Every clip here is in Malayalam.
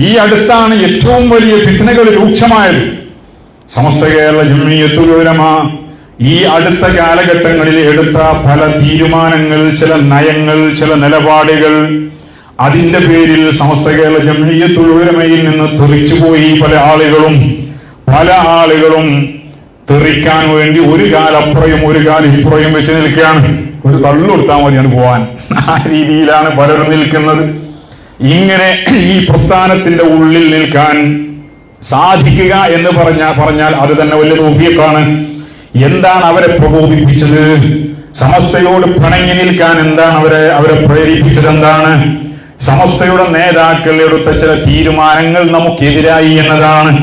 ഈ അടുത്താണ് ഏറ്റവും വലിയ ഫിത്നകൾ രൂക്ഷമായത്. സമസ്ത കേരള ജംഇയ്യത്തുൽ ഉലമ ഈ അടുത്ത കാലഘട്ടങ്ങളിൽ എടുത്ത പല തീരുമാനങ്ങൾ, ചില നയങ്ങൾ, ചില നിലപാടുകൾ, അതിന്റെ പേരിൽ സമസ്ത കേരള ജംഇയ്യത്തുൽ ഉലമയിൽ നിന്ന് തെറിച്ചുപോയി പല ആളുകളും തെറിക്കാൻ വേണ്ടി ഒരു കാലപ്പുറയും ഒരു കാലം ഇപ്പുറയും വെച്ച് നിൽക്കുകയാണ്. ഒരു തള്ളു കൊടുത്താൽ മതിയാണ് പോവാൻ. ആ രീതിയിലാണ് പലരും നിൽക്കുന്നത്. ഇങ്ങനെ ഈ പ്രസ്ഥാനത്തിന്റെ ഉള്ളിൽ നിൽക്കാൻ സാധിക്കുക എന്ന് പറഞ്ഞാൽ അത് തന്നെ വലിയ തൗഫീഖാണ്. എന്താണ് അവരെ പ്രകോപിപ്പിച്ചത്? സമസ്തയോട് പിണങ്ങി നിൽക്കാൻ എന്താണ് അവരെ പ്രേരിപ്പിച്ചത്? എന്താണ്? സമസ്തയുടെ നേതാക്കൾ എടുത്ത ചില തീരുമാനങ്ങൾ നമുക്കെതിരായി എന്നതാണ്.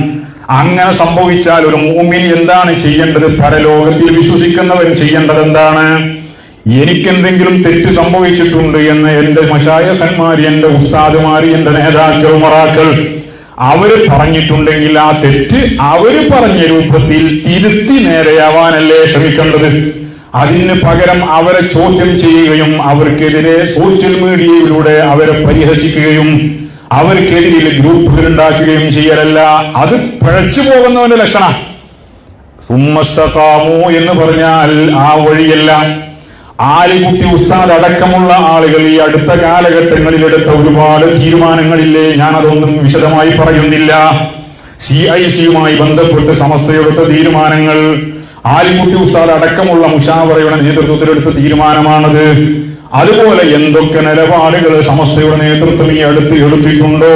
അങ്ങനെ സംഭവിച്ചാൽ ഒരു മുഅ്മിൻ എന്താണ് ചെയ്യേണ്ടത്? പരലോകത്തിൽ വിശ്വസിക്കുന്നവൻ ചെയ്യേണ്ടത് എന്താണ്? എനിക്കെന്തെങ്കിലും തെറ്റ് സംഭവിച്ചിട്ടുണ്ട് എന്ന് എന്റെ മശായിഖന്മാർ, എന്റെ ഉസ്താദുമാർ, എന്റെ നേതാക്കൾ, ഉമറാക്കൾ അവര് പറഞ്ഞിട്ടുണ്ടെങ്കിൽ ആ തെറ്റ് അവര് പറഞ്ഞ രൂപത്തിൽ തിരുത്തി നേരെയാവാനല്ലേ ശ്രമിക്കേണ്ടത്. അതിന് പകരം അവരെ ചോദ്യം ചെയ്യുകയും അവർക്കെതിരെ സോഷ്യൽ മീഡിയയിലൂടെ അവരെ പരിഹസിക്കുകയും അവർക്കെതിരെ ഗ്രൂപ്പുകൾ ഉണ്ടാക്കുകയും ചെയ്യലല്ല. അത് പിഴച്ചു പോകുന്നവന്റെ ലക്ഷണം. സുമ്മസ്തഖാമു എന്ന് പറഞ്ഞാൽ ആ വഴിയല്ല. ആലിക്കുട്ടി ഉസ്താദ് അടക്കമുള്ള ആളുകൾ ഈ അടുത്ത കാലഘട്ടങ്ങളിൽ എടുത്ത ഒരുപാട് തീരുമാനങ്ങളില്ലേ, ഞാനതൊന്നും വിശദമായി പറയുന്നില്ല. CIC-യുമായി ബന്ധപ്പെട്ട് സമസ്തയെടുത്ത തീരുമാനങ്ങൾ, ആലിക്കുട്ടി ഉസ്താദ് അടക്കമുള്ള മുശാവറയുടെ നേതൃത്വത്തിലെടുത്ത തീരുമാനമാണത്. അതുപോലെ എന്തൊക്കെ നിലപാടുകൾ സമസ്തയുടെ നേതൃത്വം ഈ അടുത്ത് എടുത്തിട്ടുണ്ടോ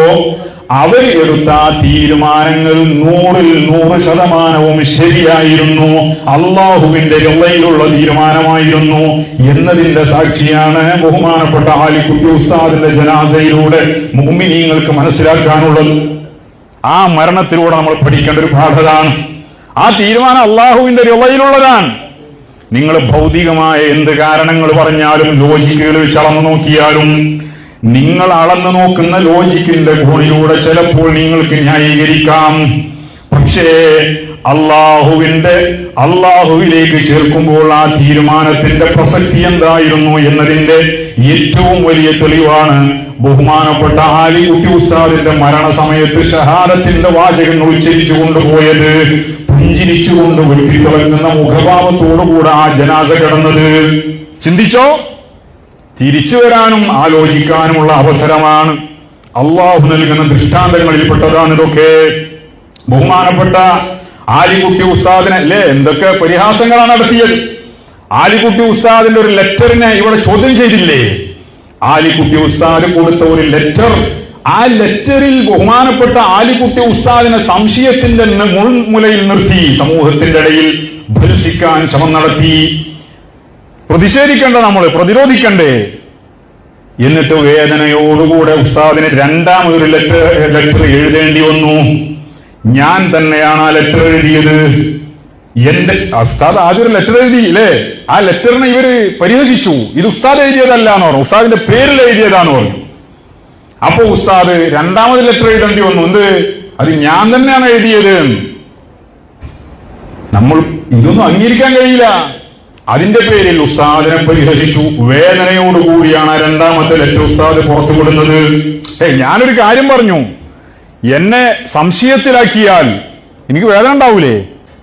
അവർ എടുത്ത തീരുമാനങ്ങൾ 100% ശരിയായിരുന്നു, അള്ളാഹുവിന്റെ റിളയിലുള്ള തീരുമാനമായിരുന്നു എന്നതിന്റെ സാക്ഷിയാണ് ബഹുമാനപ്പെട്ട ആലിക്കുട്ടി ഉസ്താദിന്റെ ജനാസയിലൂടെ മുഅ്മിനീങ്ങൾക്ക് മനസ്സിലാക്കാനുള്ളത്. ആ മരണത്തിലൂടെ നമ്മൾ പഠിക്കേണ്ട ഒരു പാഠമാണ്. ആ തീരുമാനം അള്ളാഹുവിന്റെ റിളയിലുള്ളതാണ്. നിങ്ങൾ ഭൗതികമായ എന്ത് കാരണങ്ങൾ പറഞ്ഞാലും, ലോജിക്കുകൾ വെച്ച് അളന്നു നോക്കിയാലും, നിങ്ങൾ അളന്നു നോക്കുന്ന ലോജിക്കിന്റെ കോണിലൂടെ ചിലപ്പോൾ നിങ്ങൾക്ക് ന്യായീകരിക്കാം. പക്ഷേ അള്ളാഹുവിലേക്ക് ചേർക്കുമ്പോൾ ആ തീരുമാനത്തിന്റെ പ്രസക്തി എന്തായിരുന്നു എന്നതിന്റെ ഏറ്റവും വലിയ തെളിവാണ് ബഹുമാനപ്പെട്ട ആലിക്കുട്ടി ഉസ്താദിന്റെ മരണസമയത്ത് ഷഹാദത്തിന്റെ വാചകങ്ങൾ ഉച്ചരിച്ചു കൊണ്ടുപോയത്. പുഞ്ചിരിച്ചുകൊണ്ട് വെട്ടിത്തിളങ്ങുന്ന മുഖഭാവത്തോടുകൂടെ ആ ജനാസ കിടന്നത്. ചിന്തിച്ചോ? തിരിച്ചു വരാനും ആലോചിക്കാനുമുള്ള അവസരമാണ്. അള്ളാഹു നൽകുന്ന ദൃഷ്ടാന്തങ്ങളിൽപ്പെട്ടതാണ് ഇതൊക്കെ. ബഹുമാനപ്പെട്ട ആലിക്കുട്ടി ഉസ്താദിനെ അല്ലേ എന്തൊക്കെ പരിഹാസങ്ങളാണ് നടത്തിയത്. ആലിക്കുട്ടി ഉസ്താദിന്റെ ഒരു ലെറ്ററിനെ ഇവിടെ ചോദ്യം ചെയ്തില്ലേ? ആലിക്കുട്ടി ഉസ്താദ് കൊടുത്ത ഒരു ലെറ്റർ, ആ ലെറ്ററിൽ ബഹുമാനപ്പെട്ട ആലിക്കുട്ടി ഉസ്താദിനെ സംശയത്തിന്റെ മുൾമുലയിൽ നിർത്തി സമൂഹത്തിന്റെ ഇടയിൽ ഭത്സിക്കാൻ ശ്രമം നടത്തി. പ്രതിഷേധിക്കണ്ട, നമ്മൾ പ്രതിരോധിക്കണ്ടേ? എന്നിട്ട് വേദനയോടുകൂടെ ഉസ്താദിന് രണ്ടാമതൊരു ലെറ്റർ എഴുതേണ്ടി വന്നു. ഞാൻ തന്നെയാണ് ആ ലെറ്റർ എഴുതിയത്. എന്റെ ഉസ്താദ് ആദ്യം ഒരു ലെറ്റർ എഴുതി അല്ലേ, ആ ലെറ്ററിനെ ഇവര് പരിഹസിച്ചു. ഇത് ഉസ്താദ് എഴുതിയതല്ല എന്ന് പറഞ്ഞു, ഉസ്താദിന്റെ പേരിൽ എഴുതിയതാന്ന് പറഞ്ഞു. അപ്പൊ ഉസ്താദ് രണ്ടാമത് ലെറ്റർ എഴുതേണ്ടി വന്നു. എന്ത്? അത് ഞാൻ തന്നെയാണ് എഴുതിയത്. നമ്മൾ ഇതൊന്നും അംഗീകരിക്കാൻ കഴിയില്ല. അതിന്റെ പേരിൽ ഉസ്താദിനെ പരിഹസിച്ചു. വേദനയോടുകൂടിയാണ് രണ്ടാമത്തെ ലെറ്റർ ഉസ്താദ് പുറത്തു വിടുന്നത്. ഞാനൊരു കാര്യം പറഞ്ഞു, എന്നെ സംശയത്തിലാക്കിയാൽ എനിക്ക് വേദന ഉണ്ടാവൂലേ?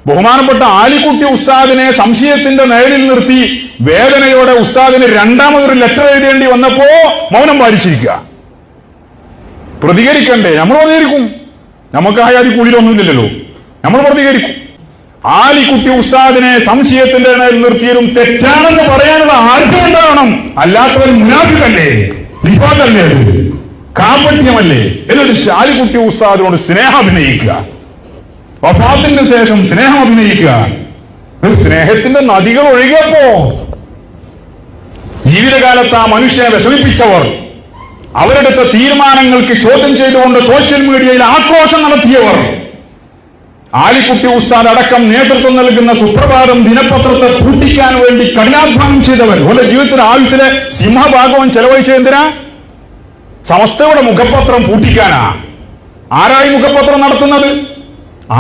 ബഹുമാനപ്പെട്ട ആലിക്കുട്ടി ഉസ്താദിനെ സംശയത്തിന്റെ നിഴലിൽ നിർത്തി വേദനയോടെ ഉസ്താദിന് രണ്ടാമതൊരു ലെറ്റർ എഴുതേണ്ടി വന്നപ്പോ മൗനം പാലിച്ചിരിക്കുക. പ്രതികരിക്കണ്ടേ? നമ്മൾ പ്രതികരിക്കും. നമുക്ക് ആയാതി കൂടിയിലൊന്നുമില്ലല്ലോ, നമ്മൾ പ്രതികരിക്കും. ആലിക്കുട്ടി ഉസ്താദിനെ സംശയത്തിന്റെ നിഴലിൽ നിർത്തിയതും തെറ്റാണെന്ന് പറയാനുള്ള ആർജം ഉണ്ടാവണം. അല്ലാത്തവർ മുനാഫിഖല്ലേ, നിഫാഖല്ലേ, അത് കാപട്യമല്ലേ? എന്നിട്ട് ആലിക്കുട്ടി ഉസ്താദിനോട് സ്നേഹം അഭിനയിക്കുക, വഫാത്തിന് ശേഷം സ്നേഹം അഭിനയിക്കുക. സ്നേഹത്തിന്റെ നദികൾ ഒഴുകിയപ്പോ ജീവിതകാലത്ത് ആ മനുഷ്യനെ വിഷമിപ്പിച്ചവർ, അവരെടുത്ത തീരുമാനങ്ങൾക്ക് ചോദ്യം ചെയ്തുകൊണ്ട് സോഷ്യൽ മീഡിയയിൽ ആക്രോശം നടത്തിയവർ, ആലിക്കുട്ടി ഉസ്താദ് അടക്കം നേതൃത്വം നൽകുന്ന സുപ്രഭാതം ദിനപത്രത്തെ പൂട്ടിക്കാൻ വേണ്ടി കഠിനാധ്വാനം ചെയ്തവർ, ഓരോ ജീവിതത്തിലെ ആയുസ്സിലെ സിംഹഭാഗവും ചെലവഴിച്ചത് എന്തിനാ? സമസ്തയുടെ മുഖപത്രം പൂട്ടിക്കാനാ. ആരായി മുഖപത്രം നടത്തുന്നത്?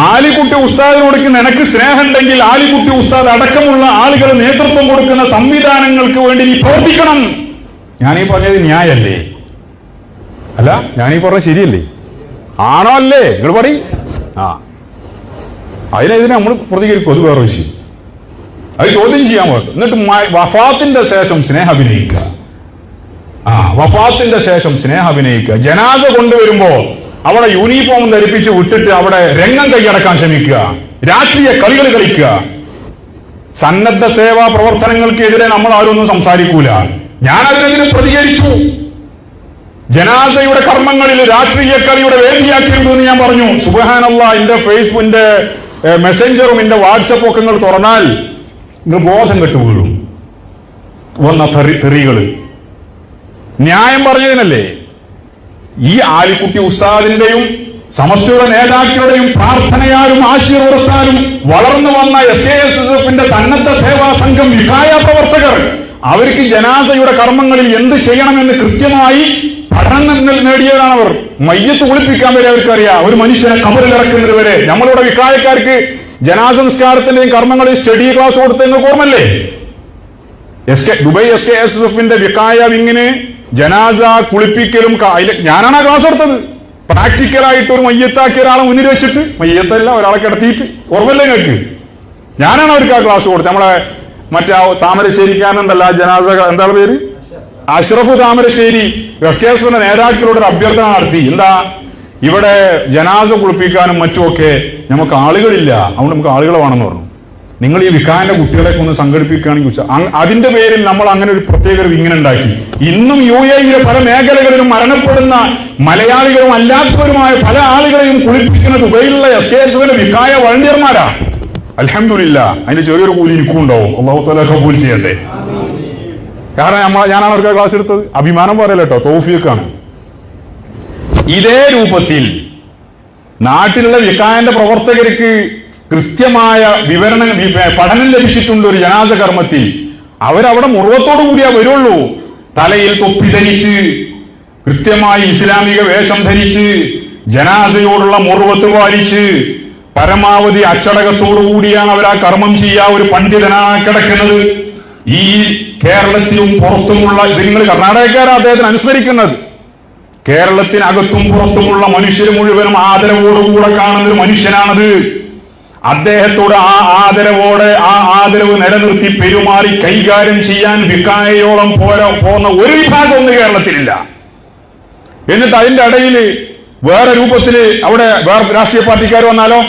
ആലിക്കുട്ടി ഉസ്താദിനോട് നിനക്ക് സ്നേഹമുണ്ടെങ്കിൽ ആലിക്കുട്ടി ഉസ്താദ് അടക്കമുള്ള ആളുകൾ നേതൃത്വം കൊടുക്കുന്ന സംവിധാനങ്ങൾക്ക് വേണ്ടി നീ പ്രവർത്തിക്കണം. ഞാനീ പറഞ്ഞത് ന്യായല്ലേ? അല്ല, ഞാനീ പറഞ്ഞത് ശരിയല്ലേ? ആണോ അല്ലേ നിങ്ങൾ പറയും. അതിനെതിരെ നമ്മൾ പ്രതികരിക്കും, അത് വേറെ വിഷയം. അത് ചോദ്യം ചെയ്യാൻ പറ്റും. എന്നിട്ട് വഫാത്തിന്റെ ശേഷം സ്നേഹം അഭിനയിക്കുക. വഫാത്തിന്റെ ശേഷം സ്നേഹം അഭിനയിക്കുക. ജനാസ കൊണ്ടുവരുമ്പോ അവിടെ യൂണിഫോം ധരിപ്പിച്ച് വിട്ടിട്ട് അവിടെ രംഗം കൈയടക്കാൻ ശ്രമിക്കുക, രാഷ്ട്രീയ കളികൾ കളിക്കുക. സന്നദ്ധ സേവാ പ്രവർത്തനങ്ങൾക്കെതിരെ നമ്മൾ ആരൊന്നും സംസാരിക്കൂല. ഞാൻ അതിനെതിരെ പ്രതികരിച്ചു. ജനാസയുടെ കർമ്മങ്ങളിൽ രാഷ്ട്രീയ കളിയുടെ വേദിയാക്കിയിരുന്നു ഞാൻ പറഞ്ഞു. സുബ്ഹാനല്ലാഹ്, എന്റെ ഫേസ്ബുക്കിന്റെ മെസ്സഞ്ചറും എന്റെ വാട്സപ്പും ഒക്കെ നിങ്ങൾ തുറന്നാൽ നിങ്ങൾ ബോധം കെട്ടു വീഴും. വന്ന തെറികള് ന്യായം പറഞ്ഞതിനല്ലേ. ഈ ആലിക്കുട്ടി ഉസ്താദിന്റെയും സമസ്തയുടെ നേതാക്കളുടെയും പ്രാർത്ഥനയാലും ആശീർവാദത്താലും വളർന്നു വന്ന SKSSFന്റെ സന്നദ്ധ സേവാ സംഘം വികായ പ്രവർത്തകർ അവർക്ക് ജനാസയുടെ കർമ്മങ്ങളിൽ എന്ത് ചെയ്യണമെന്ന് കൃത്യമായി പഠനം നേടിയവരാണ് അവർ. മയ്യത്ത് കുളിപ്പിക്കാൻ വരെ അവർക്കറിയാം. ഒരു മനുഷ്യനെ കബറിൽ ഇറക്കുന്നത് വരെ. നമ്മളുടെ വികായക്കാർക്ക് ജനാസ സംസ്കാരത്തിന്റെയും കർമ്മങ്ങളിൽ സ്റ്റഡി ക്ലാസ് കൊടുത്ത് നിങ്ങൾക്ക് ഓർമ്മല്ലേ? ദുബൈ SKSSFന്റെ വികായ വിങ്ങിന് ജനാസ കുളിപ്പിക്കലും ഞാനാണ് ക്ലാസ് എടുത്തത്. പ്രാക്ടിക്കലായിട്ട് ഒരു മയ്യത്താക്കിയ ഒരാളെ മുന്നിൽ വെച്ചിട്ട്, മയ്യത്തല്ല ഒരാളെ കിടത്തിയിട്ട്, ഓർമ്മല്ലേ നിങ്ങൾക്ക്? ഞാനാണ് അവർക്ക് ആ ക്ലാസ് കൊടുത്തത്. നമ്മളെ മറ്റേ താമരശ്ശേരിക്കാനുണ്ടല്ല ജനാസ, എന്താണ് പേര്, അഷ്റഫ് താമരശ്ശേരി SKSSFന്റെ നേതാക്കളോട് ഒരു അഭ്യർത്ഥന നടത്തി. എന്താ, ഇവിടെ ജനാസ കുളിപ്പിക്കാനും മറ്റുമൊക്കെ നമുക്ക് ആളുകളില്ല, അതുകൊണ്ട് നമുക്ക് ആളുകളെ വേണമെന്ന് പറഞ്ഞു. നിങ്ങൾ ഈ വികാന്റെ കുട്ടികളെയൊക്കെ ഒന്ന് സംഘടിപ്പിക്കുകയാണെങ്കിൽ അതിന്റെ പേരിൽ നമ്മൾ അങ്ങനെ ഒരു പ്രത്യേക വിങ്ങനെ ഉണ്ടാക്കി. ഇന്നും UAE പല മേഖലകളിലും മരണപ്പെടുന്ന മലയാളികളും അല്ലാത്തവരുമായ പല ആളുകളെയും കുളിപ്പിക്കുന്ന ദുബൈയിലുള്ള SKSSFന്റെ വികായ വളണ്ടിയർമാരാ. അൽഹംദുലില്ലാ, അതിന്റെ ചെറിയൊരു കൂലി എനിക്കും ഉണ്ടാവും. അല്ലാഹു തആല കബൂൽ ചെയ്യട്ടെ. കാരണം ഞാനാണ് അവർക്ക് ക്ലാസ് എടുത്തത്. അഭിമാനം പറയല്ല കേട്ടോ, തൗഫീഖാണ്. ഇതേ രൂപത്തിൽ നാട്ടിലുള്ള വികായന്റെ പ്രവർത്തകർക്ക് കൃത്യമായ പഠനം ലഭിച്ചിട്ടുണ്ട്. ഒരു ജനാസ കർമ്മത്തിൽ അവരവിടെ മുറുവത്തോടു കൂടിയാ വരുള്ളൂ. തലയിൽ തൊപ്പി ധരിച്ച്, കൃത്യമായി ഇസ്ലാമിക വേഷം ധരിച്ച്, ജനാസയോടുള്ള മുറുവത്ത് പാലിച്ച്, പരമാവധി അച്ചടക്കത്തോടു കൂടിയാണ് അവർ ആ കർമ്മം ചെയ്യുക. ഒരു പണ്ഡിതനാണ് കിടക്കുന്നത്. ഈ കേരളത്തിലും പുറത്തുമുള്ള, നിങ്ങൾ കർണാടകക്കാരെ അദ്ദേഹത്തിന് അനുസ്മരിക്കുന്നത്, കേരളത്തിനകത്തും പുറത്തുമുള്ള മനുഷ്യർ മുഴുവനും ആദരവോടുകൂടെ കാണുന്ന ഒരു മനുഷ്യനാണത്. അദ്ദേഹത്തോട് ആ ആദരവ് നിലനിർത്തി പെരുമാറി കൈകാര്യം ചെയ്യാൻ വികായയോളം പോന്ന ഒരു വിഭാഗമൊന്നും കേരളത്തിലില്ല. എന്നിട്ട് അതിന്റെ ഇടയിൽ വേറെ രൂപത്തില് അവിടെ വേറെ രാഷ്ട്രീയ പാർട്ടിക്കാർ വന്നാലോ?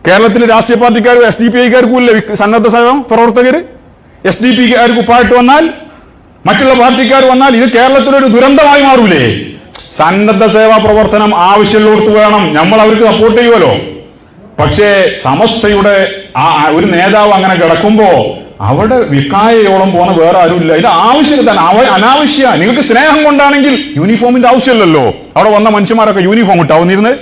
കേരളത്തിലെ രാഷ്ട്രീയ പാർട്ടിക്കാരും SDP-കാർക്കും ഇല്ല സന്നദ്ധ സേവ പ്രവർത്തകര്. SDP-കാർക്ക് ഉപ്പായിട്ട് വന്നാൽ, മറ്റുള്ള പാർട്ടിക്കാർ വന്നാൽ ഇത് കേരളത്തിലൊരു ദുരന്തമായി മാറൂലേ? സന്നദ്ധ സേവാ പ്രവർത്തനം ആവശ്യമുള്ളവർക്ക് വേണം, നമ്മൾ അവർക്ക് സപ്പോർട്ട് ചെയ്യുമല്ലോ. പക്ഷേ സമസ്തയുടെ ഒരു നേതാവ് അങ്ങനെ കിടക്കുമ്പോ അവിടെ വികായയോളം പോണ വേറെ ആരുമില്ല. ഇത് ആവശ്യം തന്നെ അനാവശ്യ. നിങ്ങൾക്ക് സ്നേഹം കൊണ്ടാണെങ്കിൽ യൂണിഫോമിന്റെ ആവശ്യമില്ലല്ലോ. അവിടെ വന്ന മനുഷ്യന്മാരൊക്കെ യൂണിഫോം ഇട്ടാവുന്നിരുന്ന്.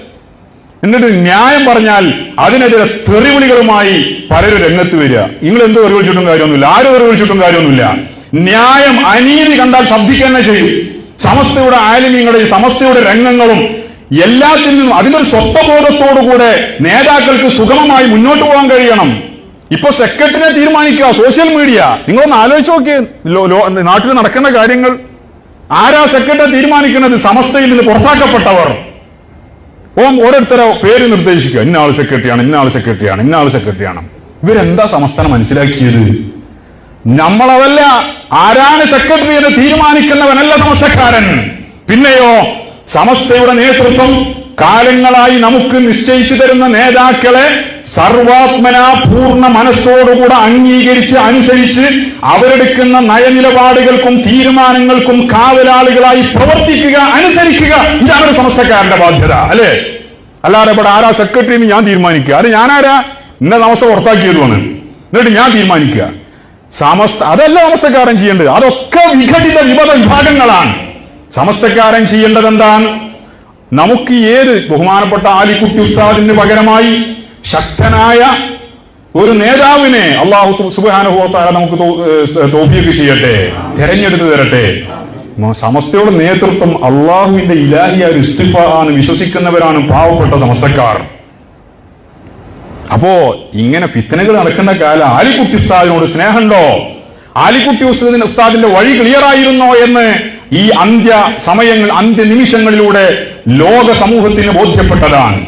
എന്നിട്ട് ന്യായം പറഞ്ഞാൽ അതിനെതിരെ തെറിവിളികളുമായി പലരും രംഗത്ത് വരിക. നിങ്ങൾ എന്ത് തെറിവിളിച്ചിട്ടും കാര്യമൊന്നുമില്ല, ആരും തെറിവിളിച്ചിട്ടും കാര്യമൊന്നുമില്ല. ന്യായം അനീതി കണ്ടാൽ ശബ്ദിക്കുക തന്നെ ചെയ്യും. സമസ്തയുടെ ആലിമ്യങ്ങളുടെയും സമസ്തയുടെ രംഗങ്ങളും എല്ലാത്തിൽ നിന്നും അതിനൊരു സ്വത്വബോധത്തോടുകൂടെ നേതാക്കൾക്ക് സുഗമമായി മുന്നോട്ട് പോകാൻ കഴിയണം. ഇപ്പൊ സെക്രട്ടറിനെ തീരുമാനിക്കുക സോഷ്യൽ മീഡിയ. നിങ്ങളൊന്ന് ആലോചിച്ച് നോക്കിയേ, നാട്ടിൽ നടക്കുന്ന കാര്യങ്ങൾ. ആരാ സെക്രട്ടറി തീരുമാനിക്കുന്നത്? സമസ്തയിൽ നിന്ന് പുറത്താക്കപ്പെട്ടവർ. ഓരോരുത്തരെ പേര് നിർദ്ദേശിക്കുക, ഇന്ന ആള് സെക്രട്ടറിയാണ്, ഇന്ന ആള് സെക്രട്ടറിയാണ്, ഇന്ന ആള് സെക്രട്ടറിയാണ്. ഇവരെന്താ സമസ്തനെ മനസ്സിലാക്കിയത്? നമ്മളതല്ല. ആരാണ് സെക്രട്ടറി എന്ന് തീരുമാനിക്കുന്നവനല്ല സമസ്തക്കാരൻ. പിന്നെയോ സമസ്തയുടെ നേതൃത്വം കാലങ്ങളായി നമുക്ക് നിശ്ചയിച്ചു തരുന്ന നേതാക്കളെ സർവാത്മന പൂർണ്ണ മനസ്സോടുകൂടെ അംഗീകരിച്ച് അനുസരിച്ച് അവരെടുക്കുന്ന നയനിലപാടുകൾക്കും തീരുമാനങ്ങൾക്കും കാവലാളുകളായി പ്രവർത്തിക്കുക, അനുസരിക്കുക. ഇതാണ് ഒരു സമസ്തക്കാരന്റെ ബാധ്യത, അല്ലേ? അല്ലാതെ ഇവിടെ ആരാ സെക്രട്ടറി എന്ന് ഞാൻ തീരുമാനിക്കുക, അത് ഞാനാരാ എന്നെ സമസ്ത പുറത്താക്കിയതുമാണ്, എന്നിട്ട് ഞാൻ തീരുമാനിക്കുക. അതല്ല സമസ്തക്കാരൻ ചെയ്യേണ്ടത്. അതൊക്കെ വിഘടിത വിഭാഗങ്ങളാണ്. സമസ്തക്കാരൻ ചെയ്യേണ്ടത് എന്താണ്? നമുക്ക് ബഹുമാനപ്പെട്ട ആലിക്കുട്ടി ഉസ്താദിന് പകരമായി ശക്തനായ ഒരു നേതാവിനെ അല്ലാഹു സുബ്ഹാനഹു വ തആല നമുക്ക് തൗഫീഖ് ചെയ്യട്ടെ, തെരഞ്ഞെടുത്ത് തരട്ടെ. സമസ്തയുടെ നേതൃത്വം അള്ളാഹുവിന്റെ ഇലാഹിയായ ഇസ്തിഗ്ഫാറാണ് വിശ്വസിക്കുന്നവരാണ് പാവപ്പെട്ട സമസ്തക്കാർ. അപ്പോ ഇങ്ങനെ ഫിത്നകൾ നടക്കുന്ന കാലം ആലിക്കുട്ടി ഉസ്താദിനോട് സ്നേഹമുണ്ടോ? ആലിക്കുട്ടി ഉസ്താദിന്റെ വഴി ക്ലിയർ ആയിരുന്നോ എന്ന് ഈ അന്ത്യ നിമിഷങ്ങളിലൂടെ ലോക സമൂഹത്തിന് ബോധ്യപ്പെട്ടതാണ്.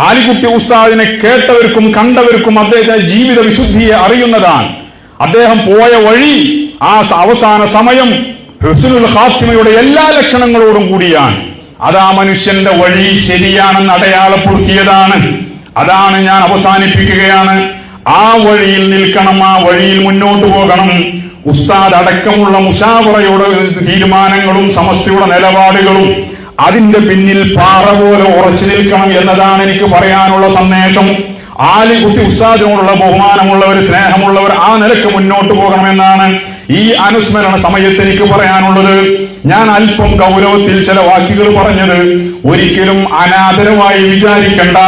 ആലിക്കുട്ടി ഉസ്താദിനെ കേട്ടവർക്കും കണ്ടവർക്കും അദ്ദേഹത്തെ ജീവിത വിശുദ്ധിയെ അറിയുന്നതാണ്. അദ്ദേഹം പോയ വഴി, ആ അവസാന സമയം ഹുസ്നുൽ ഖാത്തിമയുടെ എല്ലാ ലക്ഷണങ്ങളോടും കൂടിയാണ്. അത് ആ മനുഷ്യന്റെ വഴി ശരിയാണെന്ന് അടയാളപ്പെടുത്തിയതാണ്. അതാണ് ഞാൻ അവസാനിപ്പിക്കുകയാണ്. ആ വഴിയിൽ നിൽക്കണം, ആ വഴിയിൽ മുന്നോട്ട് പോകണം. ഉസ്താദ് അടക്കമുള്ള മുശാവറയുടെ തീരുമാനങ്ങളും സമസ്തയുടെ നിലപാടുകളും അതിന്റെ പിന്നിൽ പാറ പോലെ ഉറച്ചു നിൽക്കണം എന്നതാണ് എനിക്ക് പറയാനുള്ള സന്ദേശം. ആലിക്കുട്ടി ഉസ്താദിനോടുള്ള ബഹുമാനമുള്ളവർ, സ്നേഹമുള്ളവർ ആ നിലക്ക് മുന്നോട്ട് പോകണമെന്നാണ് ഈ അനുസ്മരണ സമയത്ത് എനിക്ക് പറയാനുള്ളത്. ഞാൻ അല്പം ഗൗരവത്തിൽ ചില വാക്കുകൾ പറഞ്ഞത് ഒരിക്കലും അനാദരവായി വിചാരിക്കണ്ട.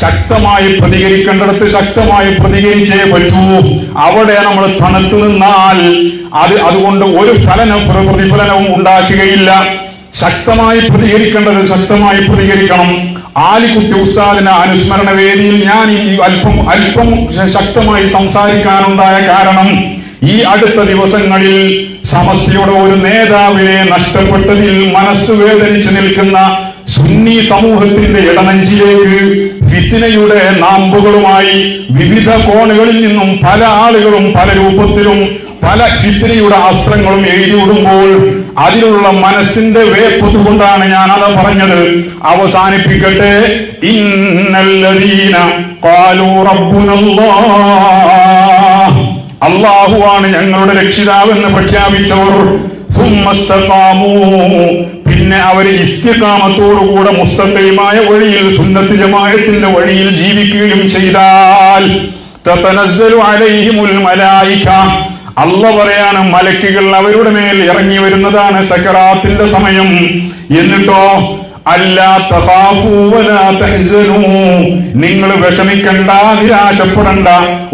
ശക്തമായി പ്രതികരിക്കേണ്ടടുത്ത് ശക്തമായി പ്രതികരിച്ചേ പറ്റൂ. അവിടെ നമ്മൾ തണുത്തു നിന്നാൽ അതുകൊണ്ട് ഒരു പ്രതിഫലനവും ഉണ്ടാക്കുകയില്ല. ശക്തമായി പ്രതികരിക്കേണ്ടത് ശക്തമായി പ്രതികരിക്കണം. ആലിക്കുട്ടി ഉസ്താദിന്റെ അനുസ്മരണ വേദിയിൽ ഞാൻ ഈ അല്പം ശക്തമായി സംസാരിക്കാനുണ്ടായ കാരണം, ഈ അടുത്ത ദിവസങ്ങളിൽ സമസ്തയുടെ ഒരു നേതാവിനെ നഷ്ടപ്പെട്ടതിൽ മനസ്സ് വേദനിച്ചു നിൽക്കുന്ന സുന്നി സമൂഹത്തിന്റെ ഇടനെഞ്ചിലേക്ക് ഫിത്നയുടെ നാമ്പുകളുമായി വിവിധ കോണുകളിൽ നിന്നും പല ആളുകളും പല രൂപത്തിലും പല ഫിത്നയുടെ അസ്ത്രങ്ങളും എഴുതിവിടുമ്പോൾ അതിലുള്ള മനസ്സിന്റെ വേപ്പത് കൊണ്ടാണ് ഞാൻ അത് പറഞ്ഞത്. അവസാനിപ്പിക്കട്ടെ. ഇന്നല്ലദീന ഖാലൂ റബ്ബുനല്ലാഹ്, അല്ലാഹുവാണ് ഞങ്ങളുടെ രക്ഷിതാവെന്ന് പ്രഖ്യാപിച്ചവർ, സുമ്മസ്തഖാമൂ, പിന്നെ അവർ ഇസ്തിഖാമത്തോടുകൂടെ മുസ്തഖീമായ വഴിയിൽ സുന്നത്ത് ജമാഅത്തിന്റെ വഴിയിൽ ജീവിക്കുകയും ചെയ്താൽ തതനസ്സലു അലൈഹിമുൽ മലായിക, അല്ലാഹു പറയാണ് മലക്കുകൾ അവരുടെ മേൽ ഇറങ്ങി വരുന്നതാണ് സക്കറാത്തിന്റെ സമയം. എന്നിട്ടോ അല്ലാ തഖാഫൂ വലാ തഹ്സനൂ, നിങ്ങൾ വിഷമിക്കണ്ട, നിരാശപ്പെടണ്ട.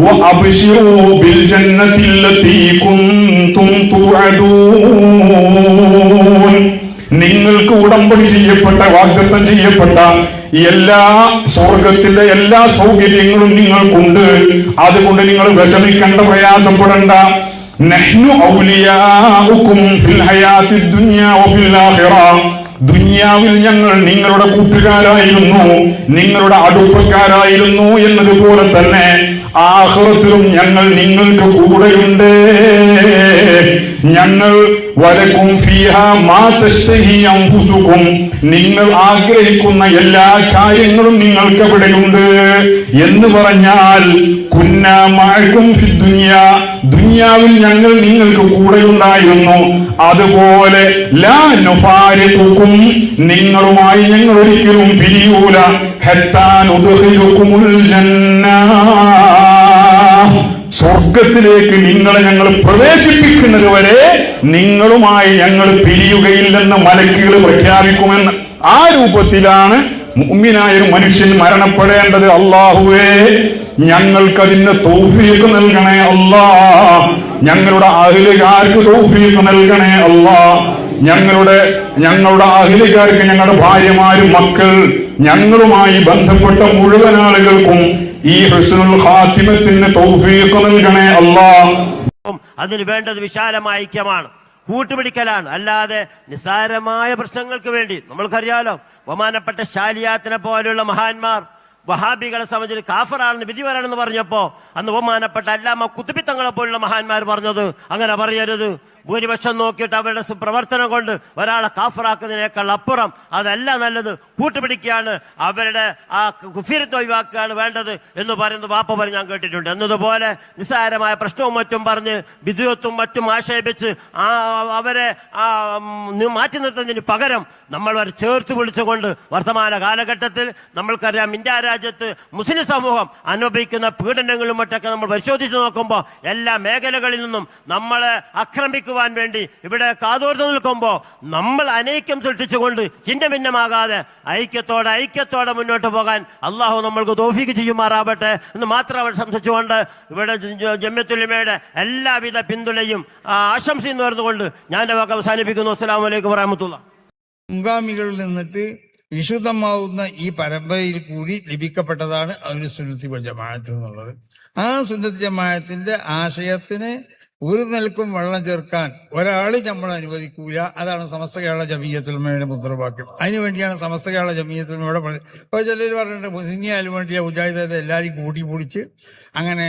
വഅബ്ശിറൂ ബിൽ ജന്നത്തില്ലതീ കുൻതും തുഅദൂൻ, നിങ്ങൾക്ക് ഉടമ്പടി ചെയ്യപ്പെട്ട, വാഗ്ദത്തം ചെയ്യപ്പെട്ട എല്ലാ സ്വർഗത്തിന്റെ എല്ലാ സൗകര്യങ്ങളും നിങ്ങൾക്കുണ്ട്. അതുകൊണ്ട് നിങ്ങൾ വിഷമിക്കണ്ട, പ്രയാസപ്പെടണ്ട. നഹ്നു ഔലിയാഉകും ഫിൽ ഹയാത്തിദ് ദുനിയാ വഫിൽ ആഖിറ, ദുനിയാവിൽ ഞങ്ങൾ നിങ്ങളുടെ കൂട്ടുകാരായിരുന്നു, നിങ്ങളുടെ അടുപ്പക്കാരായിരുന്നു എന്നതുപോലെ തന്നെ ആഖിറത്തിലും ഞങ്ങൾ നിങ്ങൾക്ക് കൂടെയുണ്ട്. ഞങ്ങൾ വലക്കും ഫീഹാ മാ തശ്തഹി അൻഫുസുകും, നിങ്ങൾ ആഗ്രഹിക്കുന്ന എല്ലാ കാര്യങ്ങളും നിങ്ങൾക്ക് അവിടെയുണ്ട് എന്ന് പറഞ്ഞാൽ കുന്നാ മഅകും ഫിദ് ദുനിയാ, ദുനിയാവിൽ ഞങ്ങൾ നിങ്ങൾക്ക് കൂടെയുണ്ടായിരുന്നു. അതുപോലെ ലാ നുഫാരിഖുകും, നിങ്ങളുമായി ഞങ്ങൾ ഒരിക്കലും പിരിയൂല. ഹത്താ നുദ്ഖിലുകുമുൽ ജന്ന, സ്വർഗത്തിലേക്ക് നിങ്ങളെ ഞങ്ങൾ പ്രവേശിപ്പിക്കുന്നത് വരെ നിങ്ങളുമായി ഞങ്ങൾ പിരിയുകയില്ലെന്ന് മലക്കുകൾ പ്രഖ്യാപിക്കുമെന്ന്. ആ രൂപത്തിലാണ് മുഅ്മിനായ ഒരു മനുഷ്യൻ മരണപ്പെടേണ്ടത്. അല്ലാഹുവേ, ഞങ്ങൾക്കതിന്റെ തൗഫീഖ് നൽകണേ അല്ലാ, ഞങ്ങളുടെ അഹ്ലുകാർക്ക് തൗഫീഖ് നൽകണേ അല്ലാ, ഞങ്ങളുടെ അഹ്ലുകാർക്ക്, ഞങ്ങളുടെ ഭാര്യമാരും മക്കൾ, ഞങ്ങളുമായി ബന്ധപ്പെട്ട മുഴുവൻ ആളുകൾക്കും ഈ ഹുസ്നുൽ ഖാത്തിമത്തിന് തൗഫീഖ് നൽകണേ അല്ലാ. അതിന് വേണ്ടത് വിശാലമായ ഐക്യമാണ്, കൂട്ടുപിടിക്കലാണ്. അല്ലാതെ നിസ്സാരമായ പ്രശ്നങ്ങൾക്ക് വേണ്ടി, നമ്മൾക്കറിയാലോ ബഹുമാനപ്പെട്ട ശാലിയാത്തിനെ പോലെയുള്ള മഹാന്മാർ വഹാബികളെ സംബന്ധിച്ച് കാഫറാണെന്ന് വിധി വരണമെന്ന് പറഞ്ഞപ്പോ അന്ന് ബഹുമാനപ്പെട്ട അല്ലാമ ഖുത്ബി തങ്ങളെ പോലുള്ള മഹാന്മാർ പറഞ്ഞത് അങ്ങനെ പറയരുത്, ഭൂരിപക്ഷം നോക്കിയിട്ട് അവരുടെ പ്രവർത്തനം കൊണ്ട് ഒരാളെ കാഫറാക്കുന്നതിനേക്കാൾ അപ്പുറം അതല്ല നല്ലത്, കൂട്ടുപിടിക്കുകയാണ്, അവരുടെ ആ കുഫിരത്ത് ഒഴിവാക്കുകയാണ് വേണ്ടത് എന്ന് പറയുന്നത് വാപ്പ പറഞ്ഞ് ഞാൻ കേട്ടിട്ടുണ്ട്. എന്നതുപോലെ നിസ്സാരമായ പ്രശ്നവും മറ്റും പറഞ്ഞ് വിദ്യുത്തും മറ്റും ആക്ഷേപിച്ച് അവരെ മാറ്റി നിർത്തുന്നതിന് പകരം നമ്മൾ അവരെ ചേർത്ത് വിളിച്ചുകൊണ്ട് വർത്തമാന കാലഘട്ടത്തിൽ നമ്മൾക്കറിയാം ഇന്ത്യ രാജ്യത്ത് മുസ്ലിം സമൂഹം അനുഭവിക്കുന്ന പീഡനങ്ങളും മറ്റൊക്കെ നമ്മൾ പരിശോധിച്ച് നോക്കുമ്പോൾ എല്ലാ മേഖലകളിൽ നിന്നും നമ്മളെ ആക്രമിക്കുവാൻ വേണ്ടി ഇവിടെ കാതോർത്ത് നിൽക്കുമ്പോൾ നമ്മൾ അനൈക്യം സൃഷ്ടിച്ചുകൊണ്ട് ചിഹ്ന ഭിന്നമാകാതെ ഐക്യത്തോടെ മുന്നോട്ട് പോകാൻ അള്ളാഹു നമ്മൾക്ക് തൗഫീഖ് ചെയ്യുമാറാവട്ടെ എന്ന് മാത്രം സംസാരിച്ചുകൊണ്ട് ഇവിടെ ജമിയത്തുൽ-ഉലമയുടെ എല്ലാവിധ പിന്തുണയും ആശംസയും നേർന്നുകൊണ്ട് ഞാൻ എൻ്റെ വാക്ക് അവസാനിപ്പിക്കുന്നു. അസ്സലാമു അലൈക്കും വറഹ്മത്തുള്ളാഹി. മുൻഗാമികളിൽ നിന്നിട്ട് വിശുദ്ധമാവുന്ന ഈ പരമ്പരയിൽ കൂടി ലഭിക്കപ്പെട്ടതാണ് അഹ്ലുസുന്നത്തി വൽ ജമാഅത്ത് എന്നുള്ളത്. ആ സുന്നത്ത് ജമാഅത്തിന്റെ ആശയത്തിന് ഒരു നിലക്കും വെള്ളം ചേർക്കാൻ ഒരാൾ നമ്മൾ അനുവദിക്കൂല. അതാണ് സമസ്ത കേരള ജമീയത്തുൽ ഉലമയുടെ മുദ്രാവാക്യം. അതിനുവേണ്ടിയാണ് സമസ്ത കേരള ജമീയത്തുൽ ഉലമയുടെ ഇപ്പോൾ ചിലർ പറഞ്ഞിട്ടുണ്ട് സുന്നിയായാലും വേണ്ടിയ മുജാഹിദുകാരെ എല്ലാവരും കൂട്ടി പൊടിച്ച് അങ്ങനെ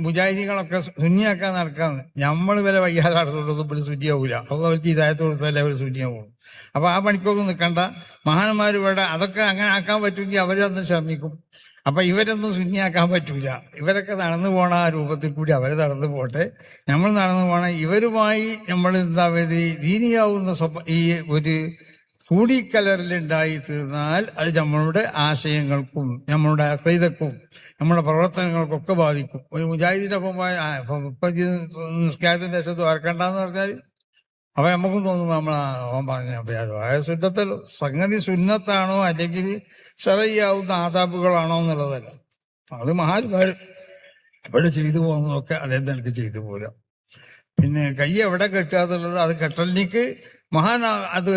മുജാഹിദികളൊക്കെ സുന്നിയാക്കാൻ നടക്കാന്ന്. നമ്മൾ വില വയ്യാതെ നടത്തുകൊണ്ടൊന്നും ഇപ്പോൾ സുന്നിയാവൂല. അവർക്ക് ഇതായത്ത് കൊടുത്താലേ അവർ സുന്നിയാവുള്ളൂ. അപ്പൊ ആ പണിക്കൊന്നും നിൽക്കണ്ട. മഹാന്മാർ ഇവിടെ അതൊക്കെ അങ്ങനെ ആക്കാൻ പറ്റുമെങ്കിൽ അവരൊന്ന് ശ്രമിക്കും. അപ്പൊ ഇവരൊന്നും ശൂന്യാക്കാൻ പറ്റൂല. ഇവരൊക്കെ നടന്നു പോണ ആ രൂപത്തിൽ കൂടി അവര് നടന്നു പോട്ടെ, നമ്മൾ നടന്നു പോണ. ഇവരുമായി നമ്മൾ എന്താ ദീനിയാവുന്ന ഈ ഒരു കൂടിക്കലറിലുണ്ടായി തീർന്നാൽ അത് നമ്മളുടെ ആശയങ്ങൾക്കും നമ്മളുടെ അഖീദക്കും നമ്മുടെ പ്രവർത്തനങ്ങൾക്കൊക്കെ ബാധിക്കും. ഒരു മുജാഹിദിന്റെ ഒപ്പം നിസ്കാരത്തിന്റെ ശേഷം ഓർക്കണ്ടെന്ന് പറഞ്ഞാൽ അപ്പൊ നമുക്കും തോന്നും അവൻ പറഞ്ഞ സുന്നത്തല്ലോ. സംഗതി സുന്നത്താണോ അല്ലെങ്കിൽ ശരയ്യാവുന്ന ആദാബുകളാണോ എന്നുള്ളതല്ല. അത് മഹാന്മാർ ഇവിടെ ചെയ്തു പോകുന്നതൊക്കെ അതേ നിനക്ക് ചെയ്തു പോരാ. പിന്നെ കൈ എവിടെ കെട്ടാന്നുള്ളത് അത് കെട്ടലിനിക്ക് അത്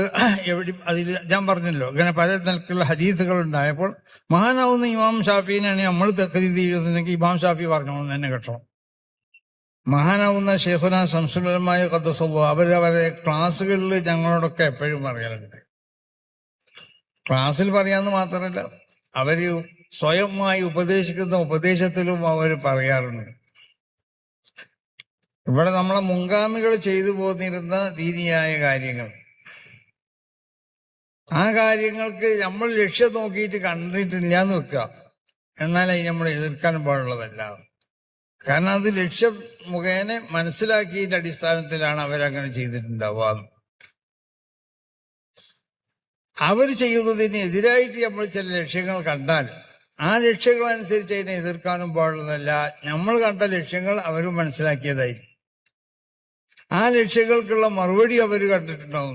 എവിടെ അതിൽ ഞാൻ പറഞ്ഞല്ലോ ഇങ്ങനെ പല നിലക്കുള്ള ഹദീസുകൾ ഉണ്ടായപ്പോൾ മഹാനാവുന്ന ഇമാം ഷാഫീനാണ് നമ്മൾ തഖ്രീദ് ചെയ്യുന്നതെങ്കിൽ ഇമാം ഷാഫി പറഞ്ഞോളൂ തന്നെ കെട്ടണം. മഹാനാവുന്ന ഷെയ്ഖുന ശംസുലമായ ഖദ്ദസല്ലാഹു അവരവരെ ക്ലാസ്സുകളിൽ ഞങ്ങളോടൊക്കെ എപ്പോഴും പറയലുണ്ട്. ക്ലാസ്സിൽ പറയാന്ന് മാത്രമല്ല അവര് സ്വയമായി ഉപദേശിക്കുന്ന ഉപദേശത്തിലും അവർ പറയാറുണ്ട്. ഇവിടെ നമ്മളെ മുൻഗാമികൾ ചെയ്തു പോന്നിരുന്ന ദീനിയായ കാര്യങ്ങൾ, ആ കാര്യങ്ങൾക്ക് നമ്മൾ ലക്ഷ്യം നോക്കിയിട്ട് കണ്ടിട്ടില്ല എന്ന് വെക്കുക. എന്നാൽ അത് നമ്മൾ എതിർക്കാൻ പാടുള്ളതല്ല. കാരണം അത് ലക്ഷ്യം മുഖേന മനസ്സിലാക്കിയിട്ട് അടിസ്ഥാനത്തിലാണ് അവരങ്ങനെ ചെയ്തിട്ടുണ്ടാവുക. അവർ ചെയ്യുന്നതിന് എതിരായിട്ട് നമ്മൾ ചില ലക്ഷ്യങ്ങൾ കണ്ടാൽ ആ ലക്ഷ്യങ്ങൾ അനുസരിച്ച് അതിനെ എതിർക്കാനും പാടുള്ളതല്ല. നമ്മൾ കണ്ട ലക്ഷ്യങ്ങൾ അവരും മനസ്സിലാക്കിയതായിരിക്കും. ആ ലക്ഷ്യങ്ങൾക്കുള്ള മറുപടി അവർ കണ്ടിട്ടുണ്ടാവും.